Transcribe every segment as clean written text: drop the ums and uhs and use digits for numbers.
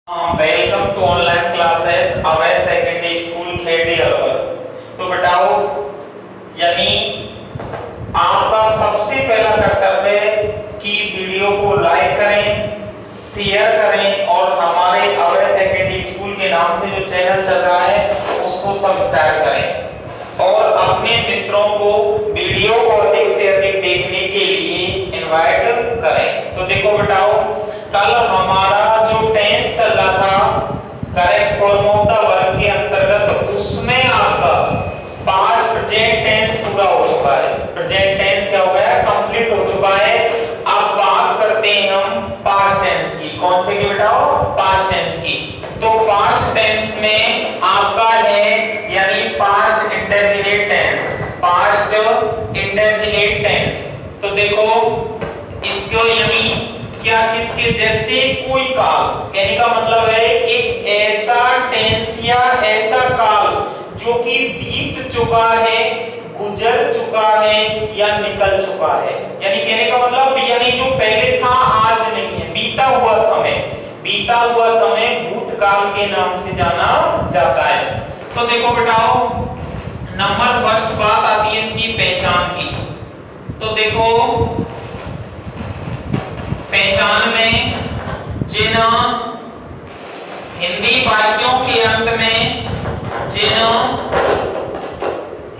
Welcome to online classes अवय secondary school Khedi Alwar. तो बताओ, यानी आपका सबसे पहला कर्तव्य है कि वीडियो को लाइक करें, शेयर करें और हमारे अवय सेकेंडरी स्कूल के नाम से जो चैनल चल रहा है उसको सब्सक्राइब करें और अपने मित्रों को वीडियो को अधिक से अधिक देखने के लिए इनवाइट करें। तो देखो बताओ, कल हमारा जो टेंस चल रहा था correct form of the verb के अंतर्गत, उसमें आपका पास्ट प्रेजेंट टेंस पूरा हो चुका है। प्रेजेंट टेंस क्या हो गया? कंप्लीट हो चुका है। अब बात करते हैं हम पास्ट टेंस की। कौन से की बताओ? पास्ट टेंस की। तो पास्ट टेंस में आपका है यानी past indefinite tense. Past indefinite tense. तो देखो इसको यानी क्या किसके जैसे कोई काल, कहने का मतलब है एक ऐसा टेंस या ऐसा काल जो कि बीत चुका है, गुजर चुका है या निकल चुका है। यानी कहने का मतलब यानी जो पहले था आज नहीं है, बीता हुआ समय। बीता हुआ समय भूतकाल के नाम से जाना जाता है। तो देखो बेटाओ, नंबर फर्स्ट बात आती है इसकी पहचान की। तो देखो पहचान में जिन हिंदी वाक्यों के अंत में, जिन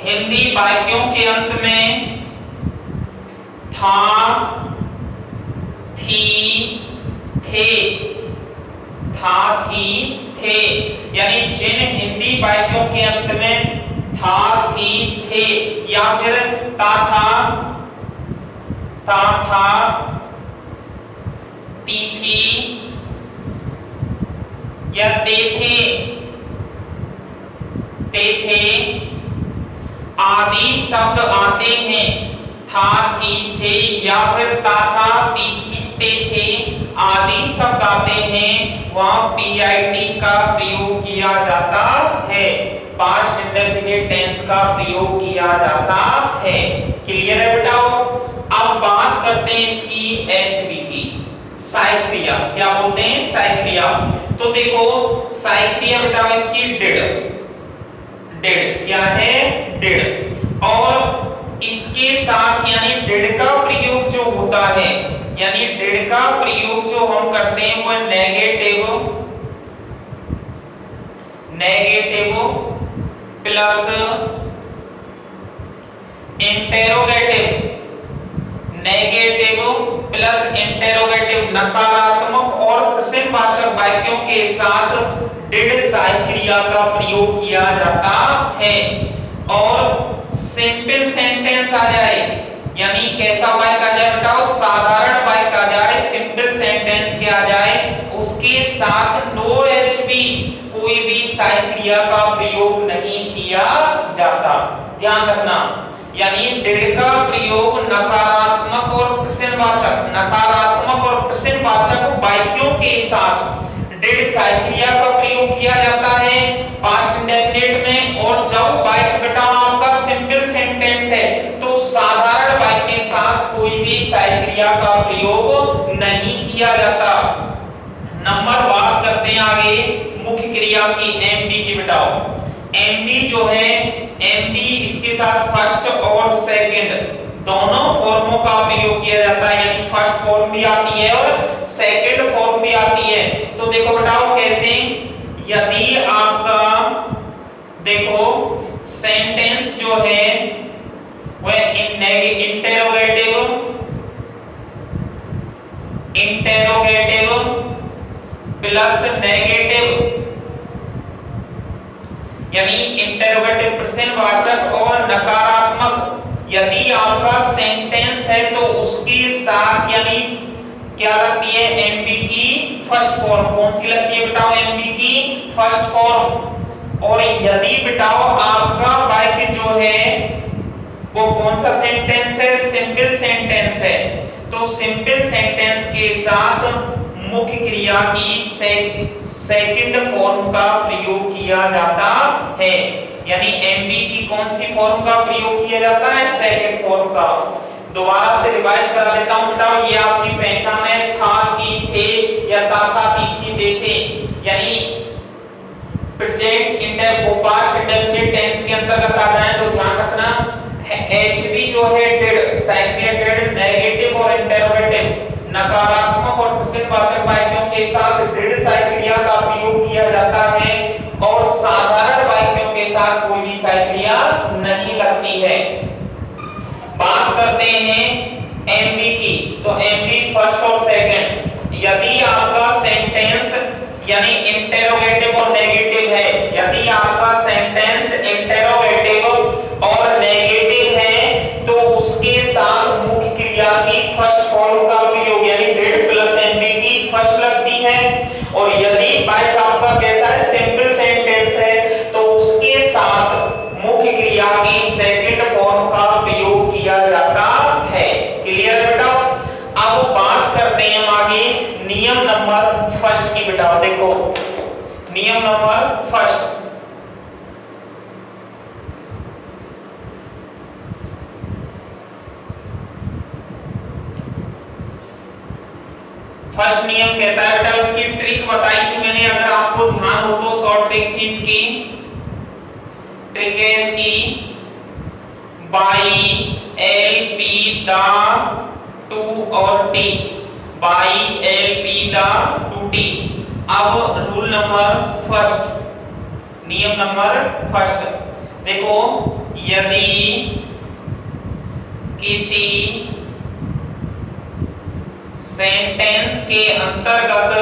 हिंदी वाक्यों के अंत में था, थी, थे, था, थी, थे, यानी जिन हिंदी वाक्यों के अंत में था, थी, थे या फिर ता था, ती थी या ते थे आदि शब्द आते हैं। था, थी, थे या फिर ता था, ती थी, ते थे आदि शब्द आते हैं, वहां पीआईटी का प्रयोग किया जाता है। पास्ट इंडेफिनिट टेंस का प्रयोग किया जाता है। क्लियर है बेटाओ? अब बात करते हैं इसकी एचबी की। साइक्रिया, क्या बोलते हैं? साइक्रिया। तो देखो साइक्रिया बेटा इसकी डिड। डिड क्या है? डिड। और इसके साथ यानी डिड का प्रयोग जो होता है, यानी डिड का प्रयोग जो हम करते हैं वो negative plus interrogative. Negative plus interrogative नकारात्मक और प्रश्नवाचक वाक्यों के साथ डिड साइक्रिया का प्रयोग किया जाता है। और सिंपल सेंटेंस आ जाए, यानी कैसा वाक्य आ जाए बताओ? साधारण वाक्य आ जाए, सिंपल सेंटेंस के आ जाए, उसके साथ नो एचबी, कोई भी साइक्रिया का प्रयोग नहीं किया जाता। ध्यान रखना, यानी डिड का प्रयोग नकारात्मक और प्रश्नवाचक वाक्यों के साथ डिड साइक्रिया का प्रयोग किया जाता है पास्ट इंडेफिनिट में। और जब वाक्य बेटा आपका सिंपल सेंटेंस है तो साधारण वाक्य के साथ कोई भी साइक्रिया का प्रयोग नहीं किया जाता। नंबर बात करते हैं आगे मुख्य क्रिया की, एमबी की। बताओ एमबी जो है, एमबी इसके साथ फर्स्ट और सेकंड दोनों फॉर्मों का प्रयोग किया जाता है, यानी फर्स्ट फॉर्म भी आती है और सेकंड फॉर्म भी आती है। तो देखो बताओ कैसे? यदि आपका देखो सेंटेंस जो है वह इंटेरोगेटिव प्लस नेगेटिव, यानी इंटेरोगेटिव प्रश्नवाचक और नकारात्मक, यदि आपका सेंटेंस है तो उसके साथ यानी क्या लगती है? एमबी की फर्स्ट फॉर्म। कौन सी लगती है बताओ? एमबी की फर्स्ट फॉर्म। और यदि बताओ आपका वाक्य जो है वो कौन सा सेंटेंस है? सिंपल सेंटेंस है, तो सिंपल सेंटेंस के साथ मुख्य क्रिया की सेकंड फॉर्म का प्रयोग किया जाता है। यानी एमबी की कौन सी फॉर्म का प्रयोग किया जाता है? सेकंड फॉर्म का। दोबारा से रिवाइज करा देता हूं बेटा, ये आपकी पहचान है। था, थी, थे या ता था, ती थी, ते थे। अंतर्गत आ जाए तो ध्यान रखना एचबी जो है डेड साइक्लिक डेड नेगेटिव और इंटरोगेटिव नकारात्मक और प्रश्नवाचक वाक्यों के साथ डेड साइक्लिया का प्रयोग किया जाता है और साधारण वाक्यों के साथ कोई भी साइक्लिया नहीं लगती है। बात करते हैं एमबी की, तो एमबी फर्स्ट और सेकंड। यदि आपका सेंटेंस यानी इंटरोगेटिव और नेगेटिव है, यदि आपका सेंटेंस इंटरोगेटिव और नेगेटिव है तो उसके साथ मुख्य क्रिया की फर्स्ट फॉर्म का प्रयोग यानी डेड प्लस एमबी की फर्स्ट लगती है। और यदि वाक्य आपका कैसा है सिंपल सेंटेंस है तो उसके साथ मुख्य क्रिया की सेकंड फॉर्म का प्रयोग किया जाता है। क्लियर बेटा? अब बात करते हैं हम आगे नियम नंबर फर्स्ट की। बेटा देखो नियम नंबर फर्स्ट, फर्स्ट नियम कहता है बेटा उसकी ट्रिक बताई थी मैंने, अगर आपको ध्यान हो तो शॉर्ट ट्रिक थी इसकी। ट्रिक है इसकी by L P the two और T, by L P the two T. अब रूल नंबर फर्स्ट, नियम नंबर फर्स्ट देखो, यदि किसी सेंटेंस के अंतर्गत,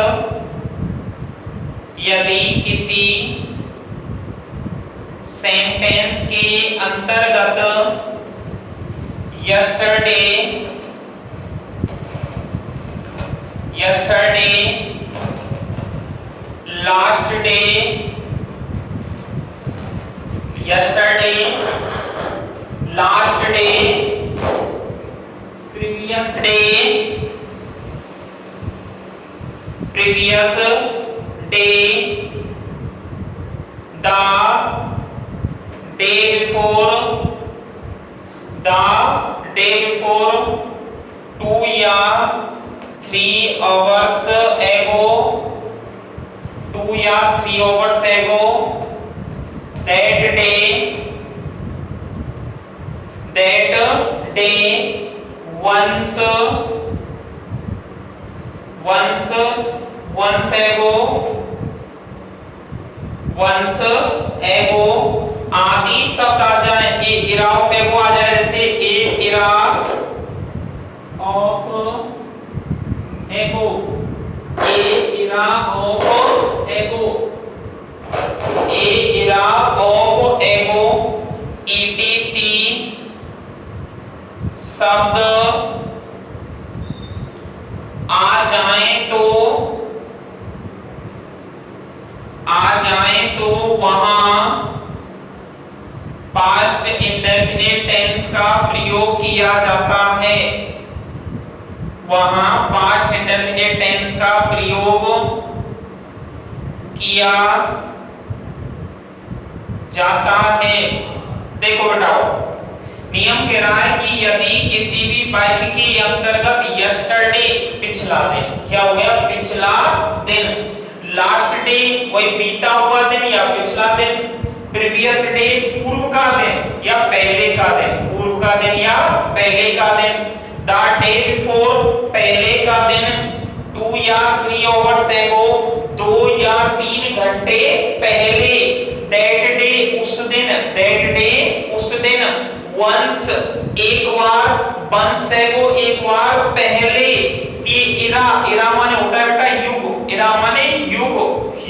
यदि किसी सेंटेंस के अंतर्गत yesterday, yesterday, last day, yesterday, last day, previous day, previous day, the day before, the day before, 2 या 3 hours ago, 2 या 3 hours ago, that day, once ago आदि शब्द आ जाए, ए इरा ऑफ एगो आ जाए, जैसे ए इरा ऑफ एगो, ए इरा ऑफ एगो, ए इरा ऑफ एगो, ईटीसी शब्द आ जाए तो वहां पास्ट इंडेफिनिट टेंस का प्रयोग किया जाता है, वहां पास्ट इंडेफिनिट टेंस का प्रयोग किया जाता है। देखो बेटाओ नियम कह रहा है कि यदि किसी भी वाक्य के अंतर्गत यस्टरडे पिछला दिन, क्या हो गया पिछला दिन, लास्ट डे वही बीता हुआ दिन या पिछला दिन, प्रीवियस डे पूर्व का दिन या पहले का दिन, पूर्व का दिन या पहले का दिन, द डे बिफोर पहले का दिन, 2 या 3 hours ago 2 या 3 घंटे पहले, दैट डे उस दिन, दैट डे उस दिन, वंस एक बार, वंस ago एक बार पहले, ये इरा, इरा माने होता है बेटा युग, इरा माने युग,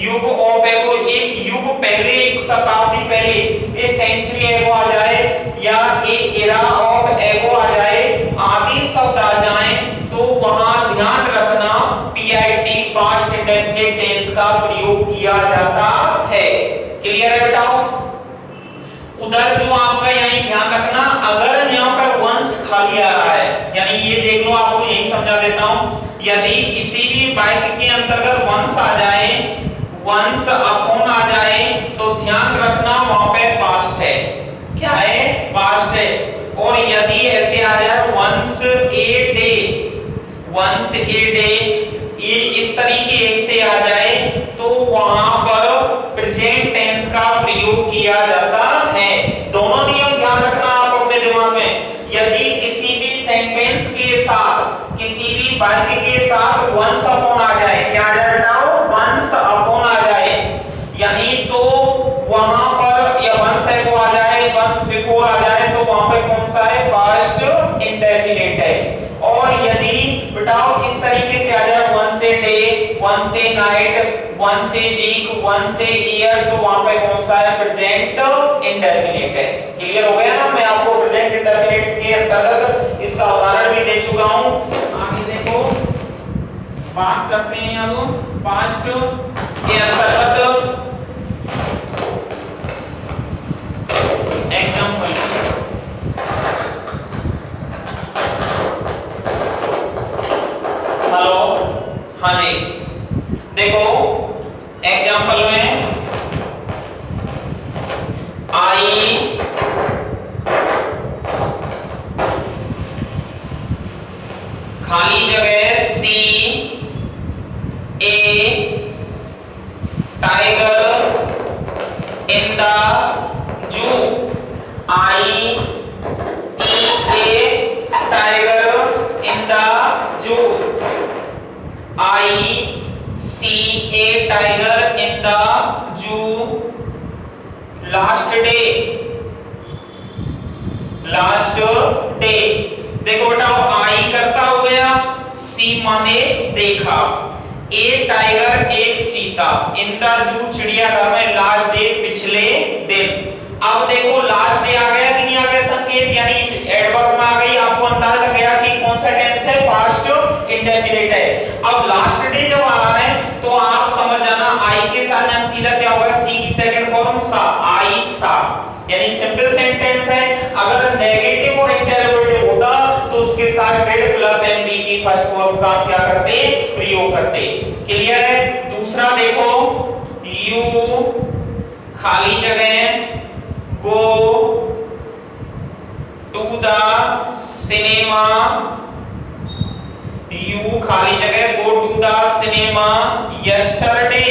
युग ऑफ एगो एक युग पहले, एक शताब्दी पहले, ए सेंचुरी एगो आ जाए या ए इरा ऑफ एगो आ जाए, आदि शब्द आ जाए तो वहां ध्यान रखना पीआईटी पास्ट इंडेफिनिट टेंस का प्रयोग किया जाता है। क्लियर है बेटाओ? उधर जो आपका यही ध्यान रखना, अगर यहाँ पर वंस खाली आ रहा है, यानी ये देख लो आपको यही समझा देता हूं, यदि किसी भी वाक्य के अंतर्गत वंस आ जाए, वंस अपॉन आ जाए तो ध्यान रखना वहां पे पास्ट है, क्या है पास्ट है। और यदि ऐसे आ जाए once a day, once a day, ये इस तरीके से आ जाए तो वहां पर प्रेजेंट टेंस का प्रयोग किया जाता है। वर्ग के साथ वंश अपॉन आ जाए, क्या आ जाए बेटाओ, वंश अपॉन आ जाए, यानी तो वहां पर या वंश है वो आ जाए, वंश बिफोर आ जाए, तो वहां पे कौन सा है, पास्ट इंडेफिनिट है। और यदि बेटाओ इस तरीके से आ जाए, वन से डे, वन से नाइट, वन से वीक, वन से ईयर, तो वहां पे कौन सा है, प्रेजेंट इंडेफिनिट है। क्लियर हो गया ना, मैं आपको प्रेजेंट इंडेफिनिट के अंतर्गत इसका उदाहरण भी दे चुका हूं। आगे देखो बात करते हैं अब पास्ट के अंतर्गत एग्जांपल। हेलो, हाँ जी, देखो एग्जांपल में आई खाली जगह सी a tiger in the zoo, I see a tiger in the zoo, I see a tiger in the zoo last day, last day. देखो बेटा आई करता हो गया, सी माने देखा, ए टाइगर एक चीता, इन द जू चिड़ियाघर में, लास्ट डे पिछले दिन। अब देखो लास्ट डे आ गया कि नहीं आ गया संकेत, यानी एडवर्ब में आ गई, आपको अंदाजा लग गया कि कौन सा टेंस है, पास्ट इंडेफिनिट है। अब लास्ट डे जब आ रहा है तो आप समझ जाना आई के साथ यहां सीधा क्या होगा, सी की सेकंड फॉर्म सा, आई सा, यानी सिंपल सेंटेंस है। अगर नेगेटिव और इंटरोगेटिव होता तो उसके साथ डेड प्लस एनबी की फर्स्ट फॉर्म का क्या करते, प्रयोग करते। क्लियर है। दूसरा देखो, यू खाली जगह go to the cinema, you खाली जगह go to the cinema yesterday,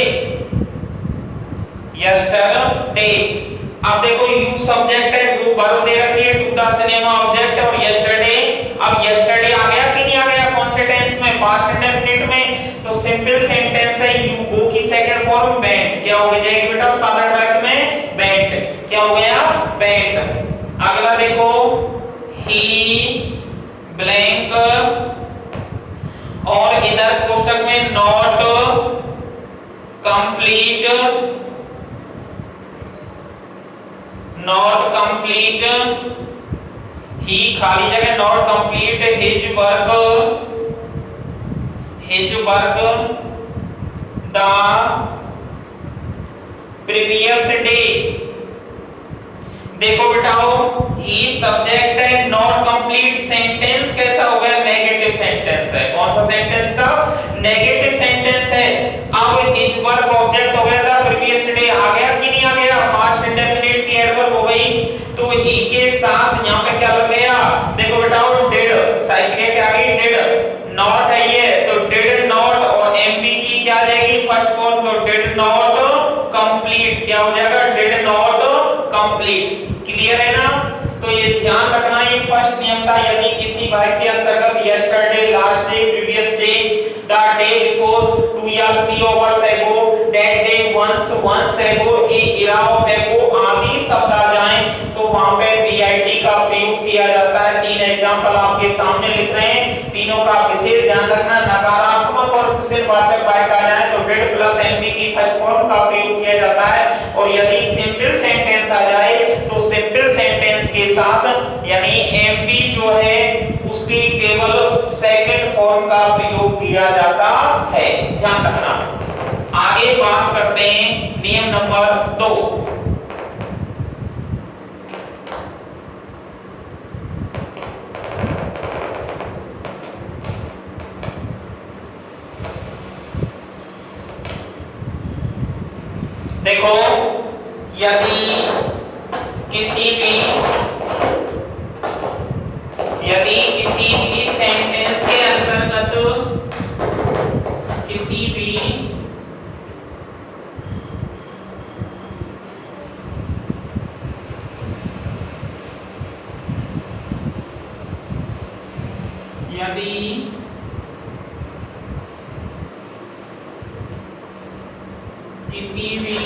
yesterday. अब देखो यू सब्जेक्ट है, गो वर्ब दे रखी है, टू द सिनेमा ऑब्जेक्ट और यस्टरडे। अब यस्टरडे आ गया कि नहीं आ गया, कौन से टेंस में, पास्ट इंडेफिनिट में। तो सिंपल सेंटेंस है, यू गो की सेकंड फॉर्म वेंट, क्या हो जाएगी बेटा, साधारण वाक्य में वेंट, क्या हो गया, वेंट। अगला देखो, ही ब्लैंक, और इधर कोष्टक में नॉट कंप्लीट, नॉट कंप्लीट, ही खाली जगह not complete his work, his work the previous day. देखो बेटाओ ही सब्जेक्ट है, नॉट कंप्लीट सेंटेंस कैसा हो गया, नेगेटिव सेंटेंस है। कौन सा सेंटेंस था, नेगेटिव सेंटेंस है। अब हिज वर्क ऑब्जेक्ट हो गया था, प्रीवियस डे आ गया कि नहीं आ गया, पास्ट इंडेफिनिट की एडवर्ब हो गई। तो ही के साथ यहां पे क्या लग गया, देखो बेटाओ डिड, साइकिल क्या आ गई, डिड, नॉट है ये, तो डिड नॉट, और एमबी की क्या आ जाएगी फर्स्ट फॉर्म, तो डिड नॉट कंप्लीट, क्या हो जाएगा, डिड नॉट कंप्लीट। क्लियर है ना। तो ये ध्यान रखना, ये फर्स्ट नियम था, यदि किसी वाक्य के अंतर्गत yesterday, last day, previous day, the day before, 2 या 3 आवर्स एगो, दैट डे, वंस, वंस एगो, ए इरा ऑफ एगो आदि शब्द आ जाएं तो वहां पे बीआईटी का प्रयोग किया जाता है। 3 एग्जांपल आपके सामने लिख रहे हैं, तीनों का विशेष ध्यान रखना। नकारात्मक और कुशलवाचक वाक्य आ जाए तो डिड प्लस एनबी की फर्स्ट फॉर्म का प्रयोग किया जाता है, और यदि सिंपल सेंटेंस आ जाए तो सिंपल सेंटेंस के साथ यानी एमबी जो है उसकी केवल सेकंड फॉर्म का प्रयोग किया जाता है, ध्यान रखना। आगे बात करते हैं नियम नंबर 2। देखो यदि किसी भी सेंटेंस के अंतर्गत किसी भी यदि किसी भी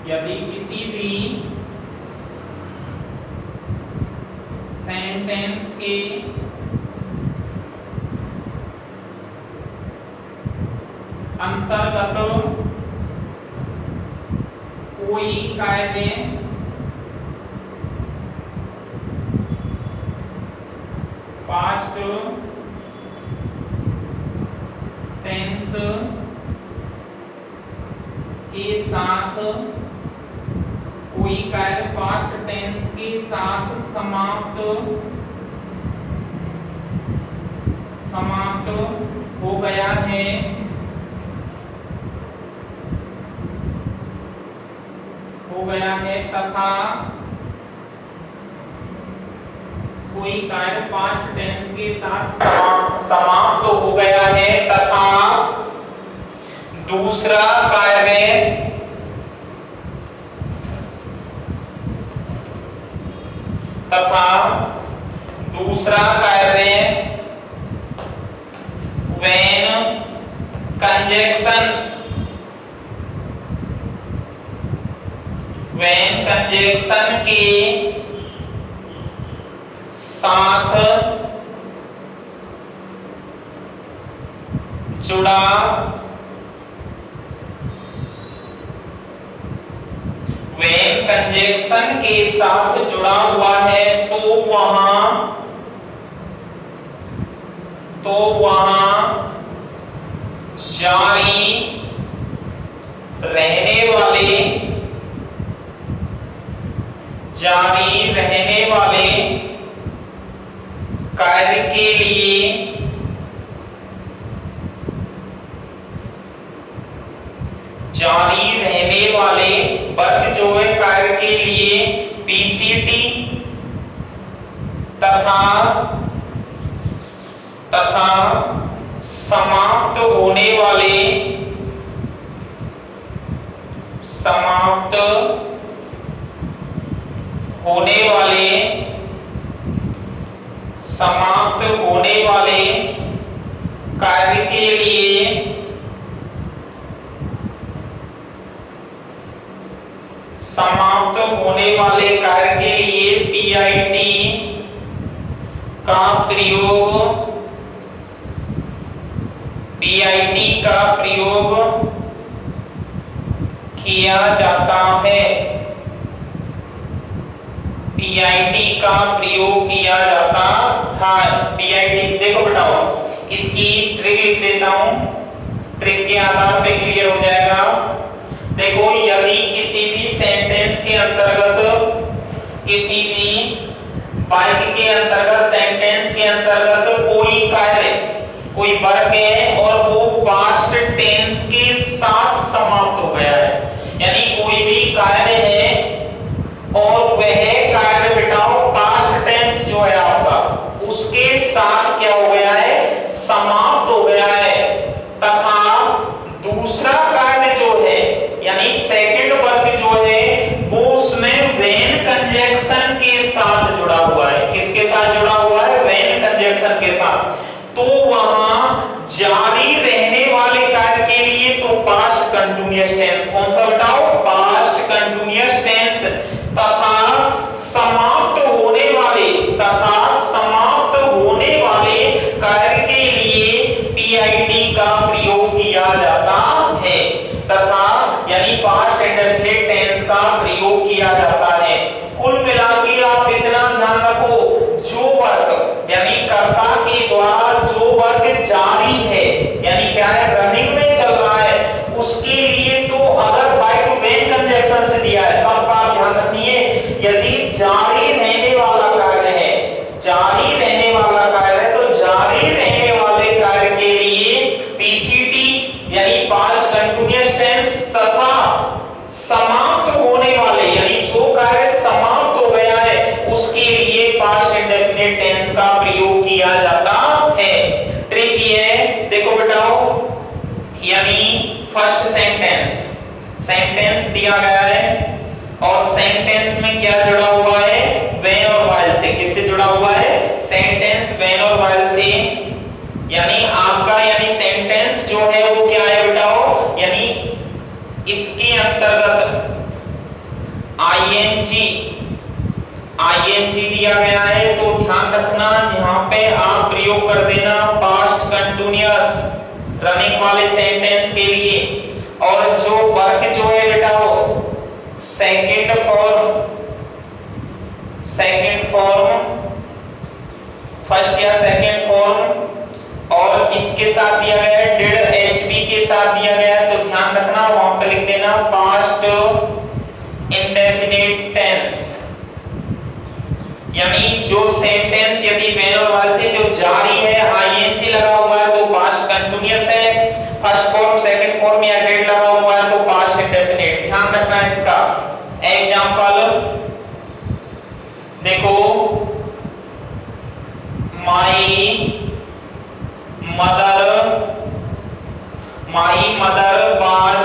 यदि किसी भी सेंटेंस के अंतर्गत कोई कायदे पास्ट टेंस के साथ कोई कार्य पास्ट टेंस के साथ समाप्त हो गया है तथा कोई कार्य पास्ट टेंस के साथ समाप्त हो गया है तथा दूसरा कार्य when conjunction के साथ जुड़ा when conjunction के साथ जुड़ा हुआ है तो वहां जारी रहने वाले कार्य के लिए जारी रहने वाले वर्ग जो है कार्य के लिए पीसीटी तथा समाप्त होने वाले कार्य के लिए पीआईटी का प्रयोग किया जाता है। पीआईटी का प्रयोग किया जाता है। पीआईटी देखो बेटाओ, इसकी ट्रिक लिख देता हूं, ट्रिक के आधार पे क्लियर हो जाएगा। देखो, यदि किसी भी सेंटेंस के अंतर्गत, किसी भी वाक्य के अंतर्गत, सेंटेंस के अंतर्गत कोई कार्य, कोई वर्ग है और वो पास्ट टेंस के साथ समाप्त हो गया है, यानी कोई भी कार्य है और वह कार्य बेटाओ पास्ट टेंस जो है आपका, उसके साथ क्या हो गया है, समाप्त हो गया है, तथा दूसरा कार्य जो है यानी सेकंड वर्ग जो है वो उसमें व्हेन कंजंक्शन के साथ जुड़ा हुआ है। किसके साथ जुड़ा हुआ है? व्हेन कंजंक्शन के साथ। तो वहां जारी रहने वाले कार्य के लिए तो पास्ट कंटीन्यूअस टेंस, कौन सा बताओ? Past continuous tense. तथा समाप्त होने वाले कार्य के लिए पीआईटी का प्रयोग किया जाता है, तथा यानी पास्ट इंडेफिनिट टेंस का प्रयोग किया जाता है। कुल मिलाकर आप इतना ध्यान रखो, जो वर्ग यानी कर्ता के द्वारा जो वर्ग जारी है, यानी क्या है, रनिंग में चल रहा है, उसके लिए तो अगर बाय टू व्हेन कंजंक्शन से दिया है, तब आप ध्यान रखिए, यदि जारी रहने वाला कार्य है, जारी रहने वाला कार्य है, तो जारी रहने वाले कार्य के लिए पीसीटी यानी पास्ट कंटीन्यूअस टेंस, तथा समाप्त होने वाले यानी जो कार्य समाप्त हो गया है उसके लिए पास्ट इंडेफिनिट टेंस का प्रयोग किया जाता है। ट्रिक ये है, फर्स्ट सेंटेंस, सेंटेंस दिया गया है और सेंटेंस में क्या जुड़ा हुआ है, व्हेन और व्हाइल से। किससे जुड़ा हुआ है, सेंटेंस व्हेन और व्हाइल से। यानी आपका यानी सेंटेंस जो है वो क्या है बेटा, हो यानी इसके अंतर्गत आईएनजी दिया गया है, तो ध्यान रखना यहाँ पे आप प्रयोग कर देना पास्ट कंटिन्यूअस रनिंग वाले सेंटेंस के लिए। और जो वर्क जो है बेटा वो सेकंड फॉर्म फर्स्ट या सेकंड फॉर्म और इसके साथ दिया गया है डिड एचबी के साथ दिया गया है, तो ध्यान रखना वहां पे लिख देना पास्ट इंडेफिनिट टेंस। यानी जो सेंटेंस यदि व्हेन और व्हाइल से जो जारी है आईएनजी लगा हुआ है तो पास्ट कंटिन्यूअस है, फर्स्ट फॉर्म सेकंड फॉर्म या डिड लगा हुआ है तो पास्ट इंडेफिनिट। ध्यान रखना इसका। एग्जांपल देखो, my mother was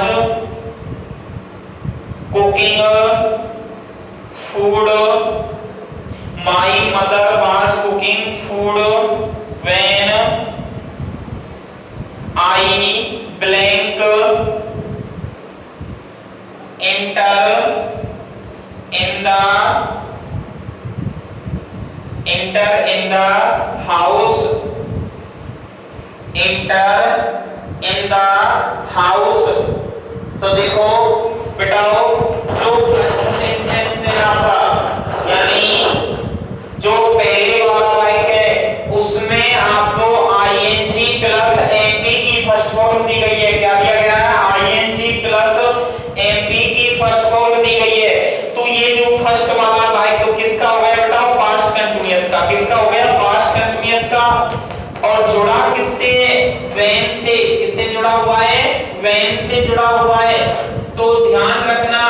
cooking food, my mother was cooking food when I blank enter in the house, तो देखो बेटाओ जो फर्स्ट सेंटेंस है आपका यानी जो पहले वाला वाक्य है उसमें आपको आईएनजी प्लस एमपी की फर्स्ट फॉर्म दी गई है। क्या दिया गया है, आईएनजी प्लस एमपी की फर्स्ट फॉर्म दी गई है। तो ये जो फर्स्ट वाला वाक्य तो किसका हो गया बेटा, पास्ट कंटिन्यूअस का। किसका हो गया, पास्ट कंटिन्यूअस का। और जुड़ा किससे, व्हेन से। किससे जुड़ा हुआ है, व्हेन से जुड़ा हुआ है। तो ध्यान रखना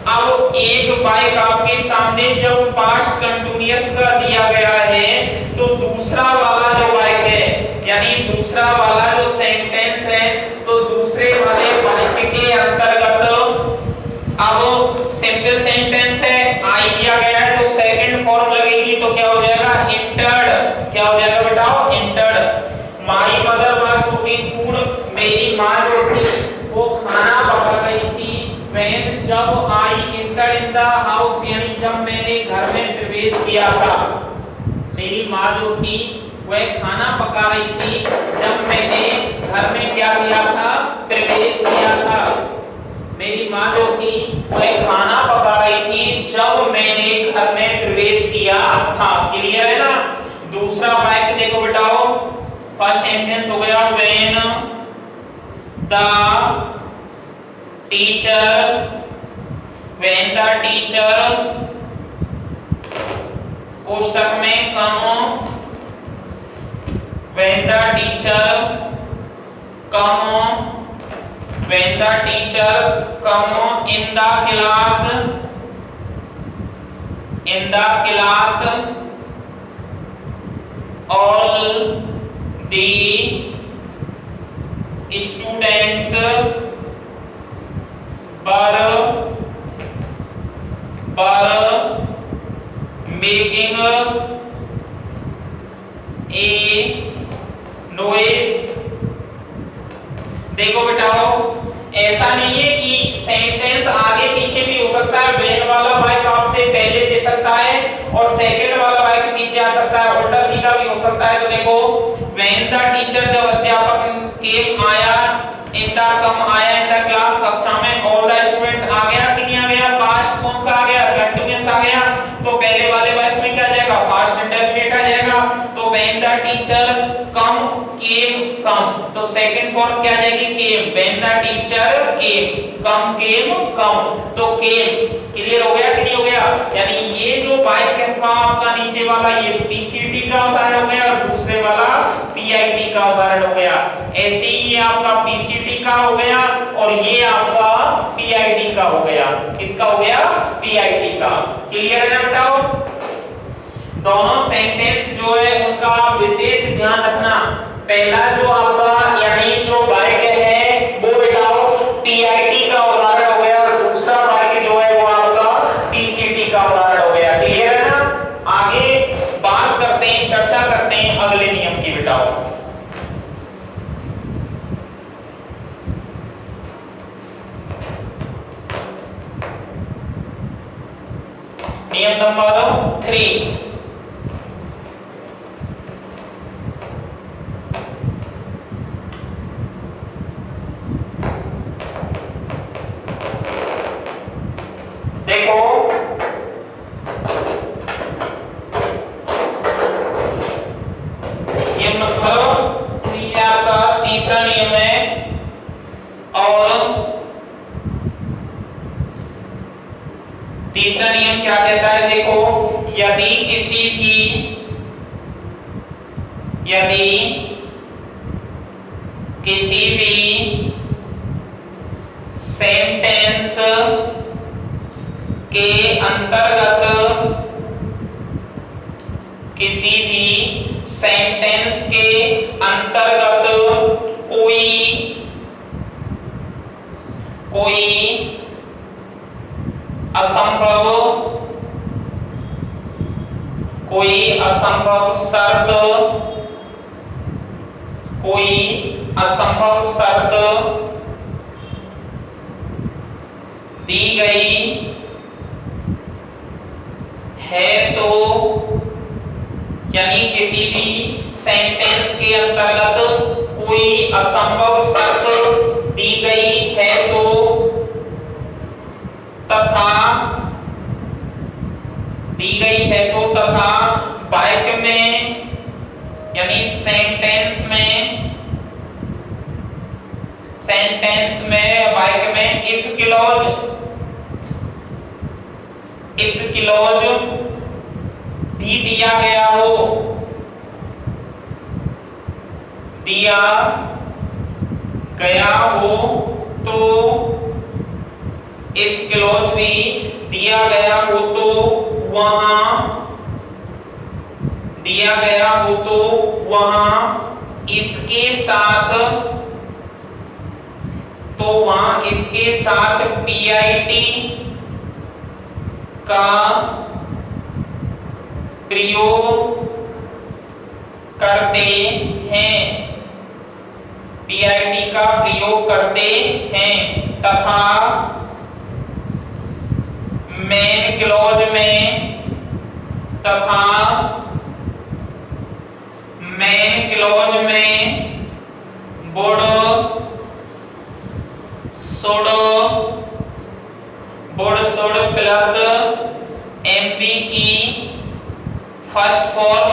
अब एक वाक्य आपके सामने जब पास्ट कंटिन्यूअस का दिया गया है तो दूसरा वाला जो वाक्य है यानी दूसरा वाला जो सेंटेंस है तो दूसरे वाले वाक्य के अंतर्गत अब सिंपल सेंटेंस है, आई दिया गया है तो सेकंड फॉर्म लगेगी तो क्या हो जाएगा, इंटर्ड। क्या हो जाएगा बेटा, entered. My mother was cooking food, मेरी मां जो थी वो खाना पका रही थी। व्हेन जब I entered in the house यानी जब मैंने घर में प्रवेश किया था। मेरी मां जो थी वह खाना पका रही थी जब मैंने घर में क्या किया था, प्रवेश किया था। मेरी मां जो थी वह खाना पका रही थी जब मैंने घर में प्रवेश किया था। क्लियर है ना। दूसरा वाक्य देखो बेटाओ, फर्स्ट सेंटेंस हो गया व्हेन द टीचर कोष्टक में कम, when the teacher come in the class all the students were making a noise। देखो बेटाओ ऐसा नहीं है कि सेंटेंस आगे पीछे भी हो सकता है, व्हेन वाला वाक्य आपसे पहले दे सकता है और सेकंड वाला वाक्य पीछे आ सकता है, उल्टा सीधा भी हो सकता है। तो देखो व्हेन द टीचर जब अध्यापक केम आया, इन द कम आया इन द क्लास कक्षा में, ऑल द स्टूडेंट आ गया कि नहीं आ गया, पास्ट कौन सा आ गया, कंटीन्यूअस आ गया। तो पहले वाले वाक्य में क्या आ जाएगा, पास्ट इंडेफिनिट आ जाएगा। तो व्हेन द टीचर कम केम कम, तो सेकंड फॉर्म क्या आ जाएगी, केम। व्हेन द टीचर केम कम केम कम, तो केम। क्लियर हो गया कि नहीं हो गया। यानी ये जो वाक्य था आपका नीचे वाला ये पीसीटी का उदाहरण हो गया और दूसरे वाला पीआईटी का उदाहरण हो गया। ऐसे ही ये आपका पीसीटी का हो गया और ये आपका पीआईटी का हो गया। किसका हो गया, पीआईटी का। क्लियर है ना बेटाओ। दोनों सेंटेंस जो है उनका विशेष ध्यान रखना। पहला जो आपका यानी जो वाक्य है वो बेटाओ नियम नंबर 3, देखो नियम नंबर 3 आपका तीसरा नियम है। और तीसरा नियम क्या कहता है, देखो यदि किसी भी सेंटेंस के अंतर्गत कोई असंभव शर्त दी गई है तो, यानी किसी भी सेंटेंस के अंतर्गत कोई असंभव शर्त दी गई है तो तथा वाक्य में यानी सेंटेंस में वाक्य में इफ क्लॉज भी दिया गया हो तो इफ क्लॉज भी दिया गया हो तो वहां इसके साथ पीआईटी का प्रयोग करते हैं तथा मेन क्लॉज में बुड शुड प्लस एमबी की फर्स्ट फॉर्म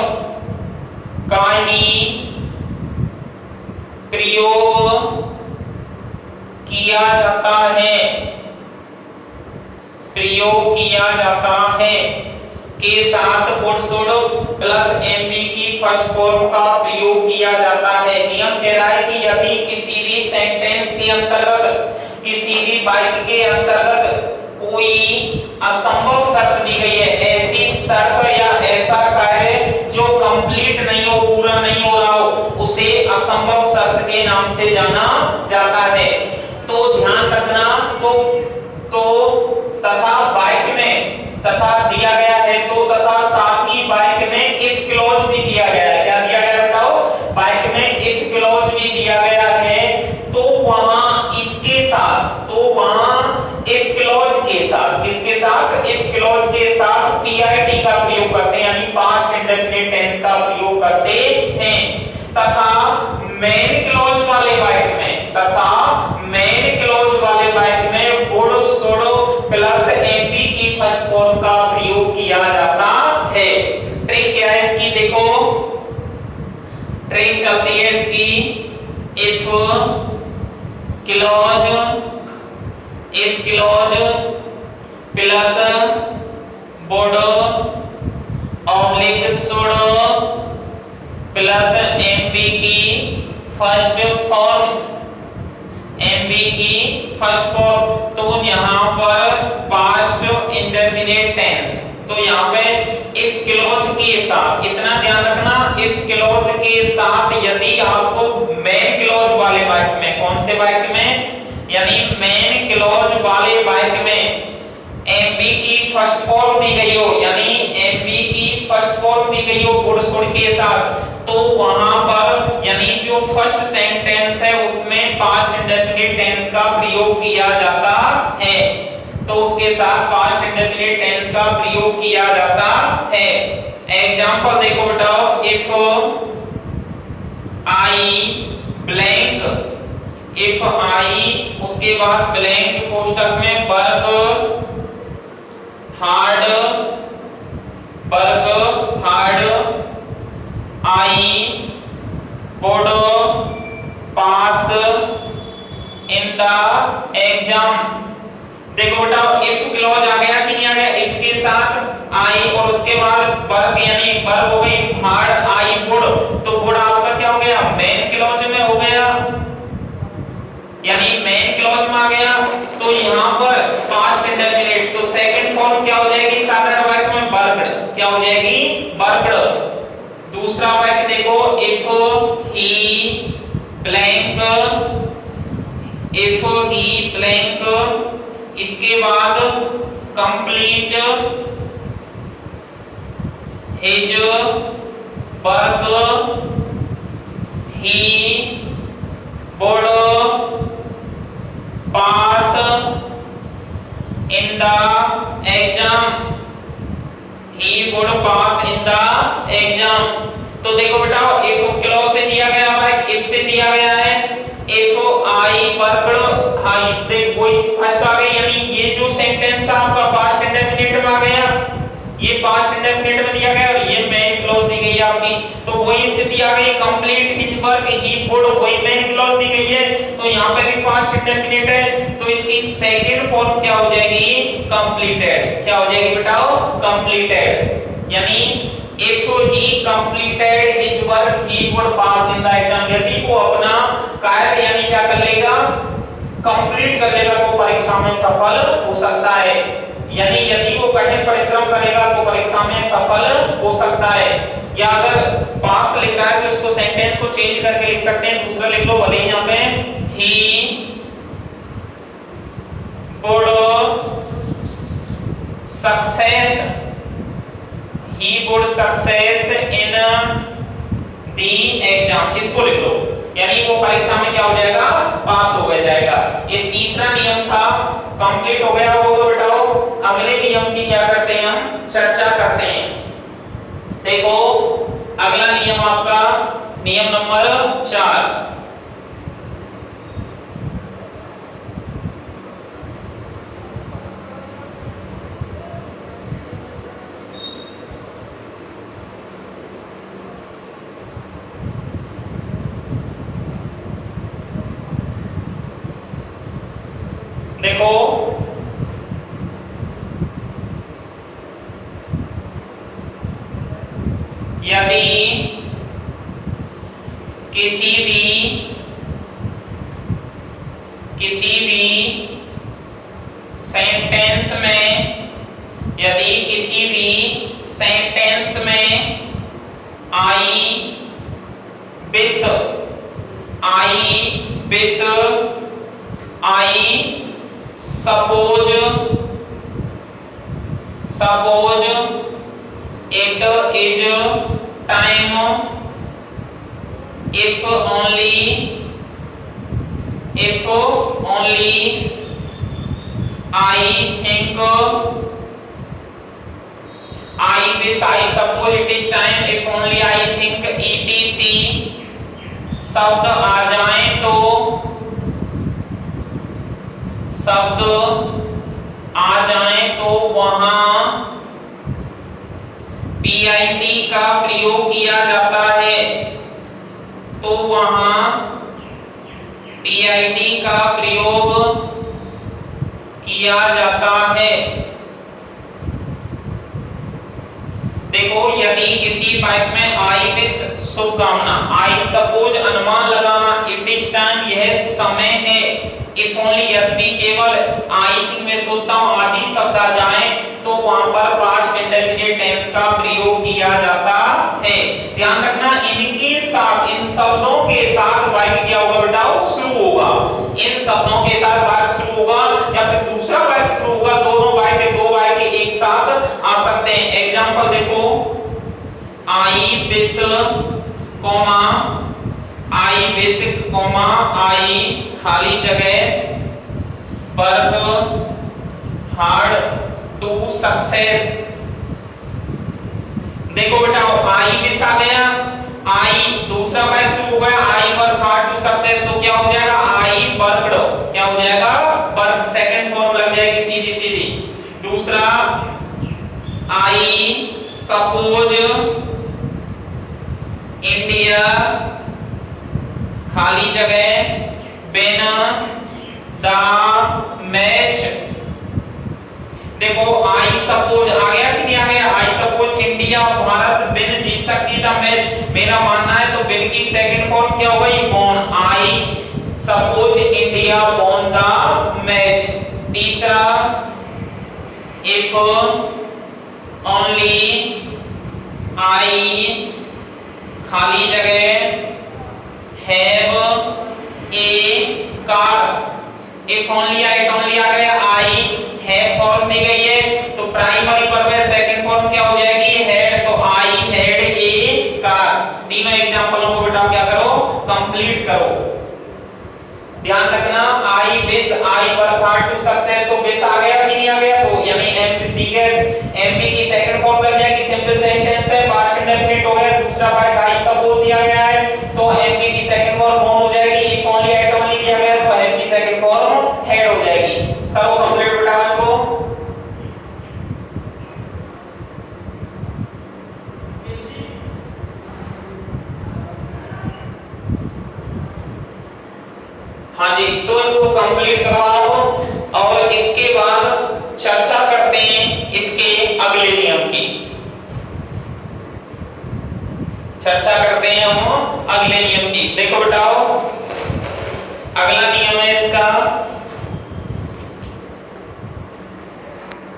का ही प्रयोग किया जाता है के साथ बुड शुड प्लस एमबी की फर्स्ट फॉर्म का प्रयोग किया जाता है। नियम कह रहा है कि यदि किसी भी सेंटेंस के अंतर्गत किसी भी वाक्य के अंतर्गत कोई असंभव शर्त दी गई है, ऐसी शर्त या ऐसा कार्य जो कंप्लीट नहीं हो, पूरा नहीं हो रहा हो, उसे असंभव शर्त के नाम से जाना जाता है। तो ध्यान रखना, तो तथा वाक्य में तथा दिया गया है तो तथा साथ ही वाक्य में इफ क्लॉज भी दिया गया है। क्या दिया गया बताओ? वाक्य में इफ क्लॉज भी दिया गया है तो वहां इफ क्लॉज के साथ किसके साथ? इफ क्लॉज के साथ पीआईटी का प्रयोग करते हैं, यानी पास्ट इंडेफिनिट टेंस का प्रयोग करते हैं। तथा मेन क्लॉज वाले वाक्य में वुड शुड प्लस एमपी की फर्स्ट फॉर्म का प्रयोग किया जाता है। ट्रिक क्या है इसकी? देखो ट्रिक चलती है इसकी, if clause plus would oblique should plus MB की फर्स्ट फॉर्म तो यहाँ पर पास्ट इंडेफिनिट टेंस। तो यहाँ पे इफ क्लॉज के साथ, इतना ध्यान रखना, इफ क्लॉज के साथ यदि आपको मेन क्लॉज वाले वाक्य में, कौन से वाक्य में? यानी मेन क्लॉज वाले वाक्य में एमबी की फर्स्ट फॉर्म दी गई हो, यानी एमबी की फर्स्ट फॉर्म दी गई हो वुड शुड के साथ, तो वहां पर यानी जो फर्स्ट सेंटेंस है उसमें पास्ट इंडेफिनिट टेंस का प्रयोग किया जाता है। तो उसके साथ पास्ट इंडेफिनिट टेंस का प्रयोग किया जाता है। एग्जांपल देखो बताओ, if I blank, if I उसके बाद ब्लैंक कोष्ठक में work hard, work hard, I would pass in the exam. देखो बेटा इफ क्लॉज आ गया कि नहीं आ गया, इफ के साथ आई और उसके बाद वर्ब यानी वर्ब हो गई हार्ड आई वुड, तो वुड आपका क्या हो गया, मेन क्लॉज में हो गया, यानी मेन क्लॉज में आ गया। तो यहां पर पास्ट इंडेफिनिट, तो सेकंड फॉर्म क्या हो जाएगी साधारण वाक्य में, वर्कड, क्या हो जाएगी, वर्कड। दूसरा वाक्य देखो, if he blank, if he blank, इसके बाद complete his work he would pass in the exam, he would pass in the exam. तो देखो बेटा इफ क्लॉज से दिया गया है, इफ से दिया गया है, इफ आई वर्कड हाई, देखो कोई फर्स्ट आ गई, यानी ये जो सेंटेंस था आपका पास्ट इंडेफिनिट में आ गया, ये पास्ट इंडेफिनिट में दिया गया और ये मेन क्लॉज दी गई है आपकी, तो वही स्थिति आ गई complete his work he would, वही मेन क्लॉज दी गई है, तो यहां पे भी पास्ट इंडेफिनिट है, तो इसकी सेकंड फॉर्म क्या हो जाएगी, कंप्लीटेड, क्या हो जाएगी बेटाओ, कंप्लीटेड। यानी if he completed his work he would pass in the exam, यदि वो अपना कार्य यानी क्या कर लेगा, कंप्लीट कर लेगा तो परीक्षा में सफल हो सकता है, यानी यदि वो कठिन परिश्रम करेगा तो परीक्षा में सफल हो सकता है। या अगर पास लिख रहा है तो उसको सेंटेंस को चेंज करके लिख सकते हैं, दूसरा लिख लो भले ही यहां पे he would success, he would success in the exam, इसको लिख लो, यानी वो परीक्षा में क्या हो जाएगा, पास हो जाएगा। ये तीसरा नियम था, कंप्लीट हो गया वो, तो बेटाओ अगले नियम की क्या करते हैं हम, चर्चा करते हैं। देखो अगला नियम आपका नियम नंबर 4, देखो यदि किसी भी सेंटेंस में, यदि किसी भी सेंटेंस में I wish, suppose it is time, if only I think, I wish, I suppose it is time, if only I think, etc शब्द आ जाएं तो, शब्द आ जाएं तो वहां PID का प्रयोग किया जाता है, तो वहां PID का प्रयोग किया जाता है। देखो यदि किसी वाक्य में आई विश शुभकामना, आई सपोज अनुमान लगाना, इट इज टाइम यह समय है, इफ ओनली यदि केवल आई थिंक में सोचता हूं आदि शब्द आ जाए तो वहां पर पास्ट इंडेफिनिट टेंस का प्रयोग किया जाता है। ध्यान रखना इनके साथ, इन शब्दों के साथ वाक्य क्या होगा बेटाओ, शुरू होगा, इन शब्दों के साथ वाक्य शुरू होगा या फिर दूसरा वाक्य शुरू होगा, दोनों वाक्य, दो वाक्य एक साथ आ सकते हैं। एग्जांपल देखो, आई विश कॉमा आई खाली जगह वर्क हार्ड टू सक्सेस। देखो बेटा आई मिस आ गया, आई दूसरा वर्ग शुरू हो गया, I work hard to success, तो क्या हो जाएगा आई वर्कड, क्या हो जाएगा वर्क, सेकंड फॉर्म लग जाएगी सीधी सीधी। दूसरा आई सपोज इंडिया खाली जगह बिन द मैच। देखो आई सपोज आ गया कि नहीं आ गया, आई सपोज इंडिया भारत बिन जीत सकती था मैच, मेरा मानना है तो बिन की सेकंड फॉर्म क्या हो गई won, I suppose India won the match. तीसरा इफ ओनली आई खाली जगह have a car, if only I आ गया, आई है फॉर्म दी गई है तो प्राइमरी वर्ब है, सेकंड फॉर्म क्या हो जाएगी है, तो आई हैड ए कार। तीनों एग्जांपलों को बेटा क्या करो कंप्लीट करो। ध्यान रखना I wish I work hard to success, तो विश आ गया कि नहीं आ गया, तो यानी एमपी की सेकंड फॉर्म लग जाएगी, सिंपल सेंटेंस है, पास्ट इंडेफिनिट हो गया। दूसरा पार्ट आई सपोज दिया गया है तो एमपी की सेकंड फॉर्म कौन हो जाएगी, इफ ओनली एट ओनली दिया गया तो एमपी सेकंड फॉर्म हेड हो जाएगी। करो कंप्लीट बेटा इनको। हाँ जी, तो इनको कंप्लीट करवाओ और इसके बाद चर्चा करते हैं इसके अगले नियम की, चर्चा करते हैं हम अगले नियम की। देखो बेटाओ अगला नियम है इसका